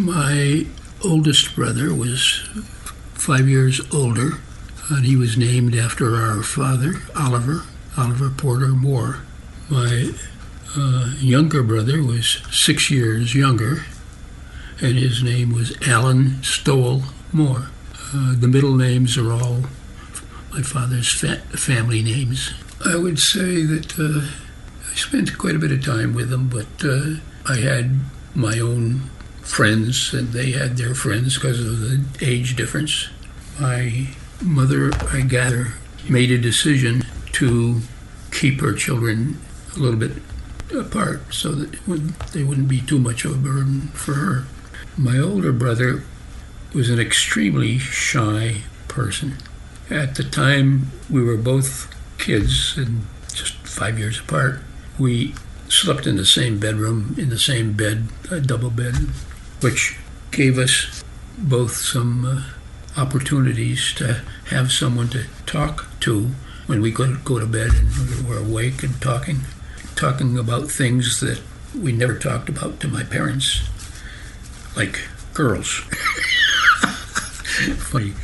My oldest brother was 5 years older, and he was named after our father, Oliver Porter Moore. My younger brother was 6 years younger, and his name was Alan Stowell Moore. The middle names are all my father's family names. I would say that I spent quite a bit of time with them, but I had my own friends, and they had their friends because of the age difference. My mother, I gather, made a decision to keep her children a little bit apart so that they wouldn't be too much of a burden for her. My older brother was an extremely shy person. At the time, we were both kids and just 5 years apart. We slept in the same bedroom, in the same bed, a double bed, which gave us both some opportunities to have someone to talk to when we could go to bed and were awake and talking about things that we never talked about to my parents, like girls. Funny.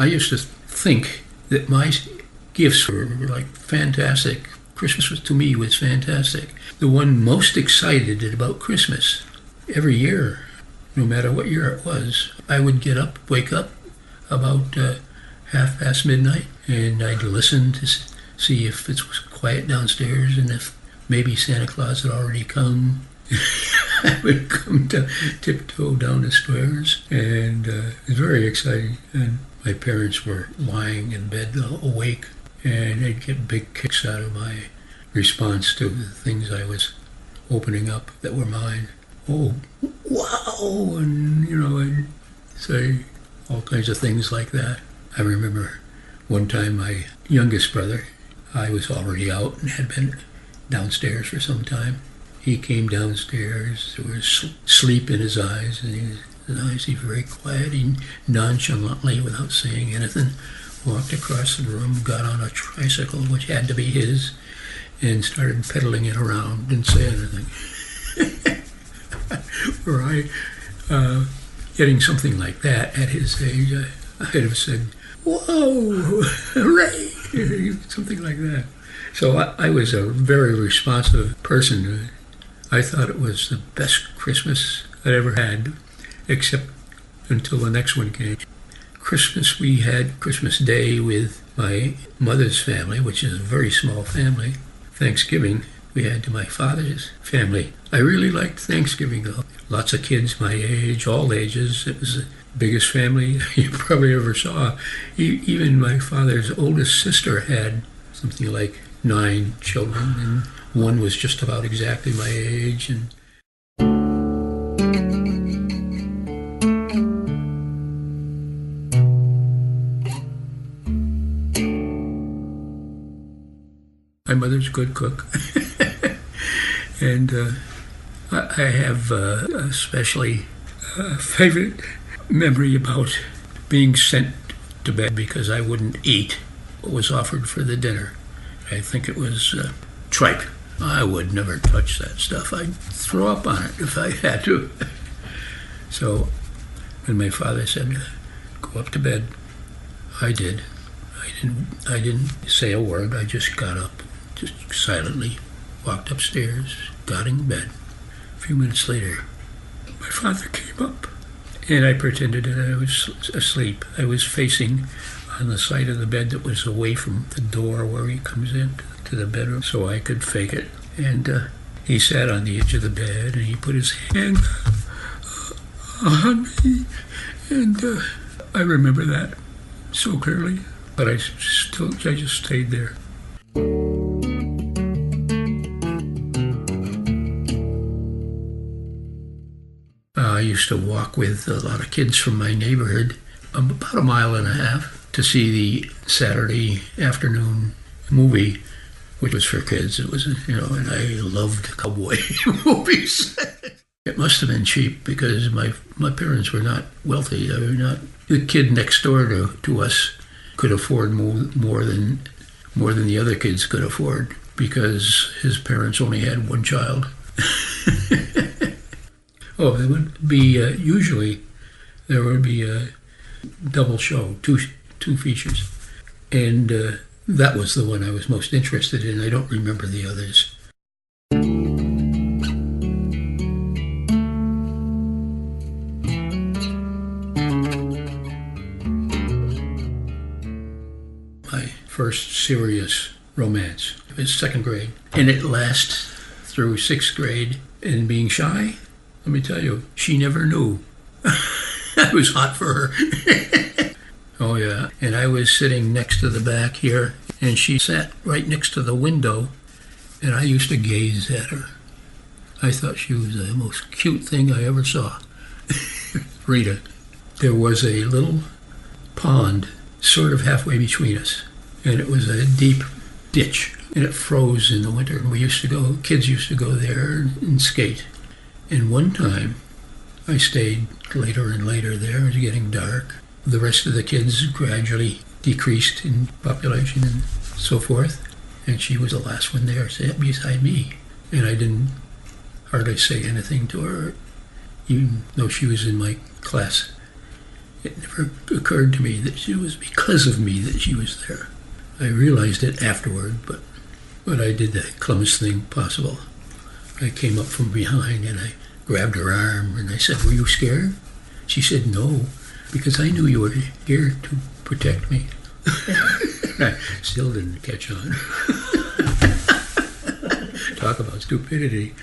I used to think that my gifts were like fantastic. Christmas to me was fantastic. The one most excited about Christmas every year, no matter what year it was, I would wake up about midnight, and I'd listen to see if it was quiet downstairs and if maybe Santa Claus had already come. I would come to tiptoe down the stairs, and it was very exciting. And my parents were lying in bed awake, and they'd get big kicks out of my response to the things I was opening up that were mine. Oh, wow! And, I'd say all kinds of things like that. I remember one time my youngest brother, I was already out and had been downstairs for some time. He came downstairs, there was sleep in his eyes, and he was very quiet. He nonchalantly, without saying anything, walked across the room, got on a tricycle, which had to be his, and started pedaling it around. Didn't say anything. Were I getting something like that at his age, I'd have said, "Whoa, hooray!" Something like that. So I was a very responsive person. I thought it was the best Christmas I'd ever had, except until the next one came. Christmas, we had Christmas Day with my mother's family, which is a very small family. Thanksgiving, we had to my father's family. I really liked Thanksgiving, though. Lots of kids my age, all ages. It was the biggest family you probably ever saw. Even my father's oldest sister had something like 9 children, and one was just about exactly my age. And my mother's a good cook. And I have especially a favorite memory about being sent to bed because I wouldn't eat what was offered for the dinner. I think it was tripe. I would never touch that stuff. I'd throw up on it if I had to. So when my father said, "Go up to bed," I did. I didn't say a word. I just got up, just silently walked upstairs, got in bed. A few minutes later, my father came up, and I pretended that I was asleep. I was facing on the side of the bed that was away from the door where he comes in to the bedroom, so I could fake it. And he sat on the edge of the bed, and he put his hand on me, and I remember that so clearly. But I just stayed there. I used to walk with a lot of kids from my neighborhood, about a mile and a half, to see the Saturday afternoon movie, which was for kids. It was, and I loved cowboy movies. It must have been cheap because my parents were not wealthy. They were not. The kid next door to us could afford more than the other kids could afford because his parents only had one child. Oh, there would be usually there would be a double show, two features, and that was the one I was most interested in. I don't remember the others. My first serious romance was second grade, and it lasts through sixth grade. And being shy, let me tell you, she never knew. I was hot for her. Oh yeah, and I was sitting next to the back here, and she sat right next to the window, and I used to gaze at her. I thought she was the most cute thing I ever saw. Rita. There was a little pond sort of halfway between us, and it was a deep ditch, and it froze in the winter, and kids used to go there and skate. And one time, I stayed later and later there. It was getting dark. The rest of the kids gradually decreased in population and so forth, and she was the last one there, sat beside me, and I didn't hardly say anything to her, even though she was in my class. It never occurred to me that it was because of me that she was there. I realized it afterward, but I did the clumsiest thing possible. I came up from behind and I grabbed her arm and I said, "Were you scared?" She said, "No, because I knew you were here to protect me." I still didn't catch on. Talk about stupidity.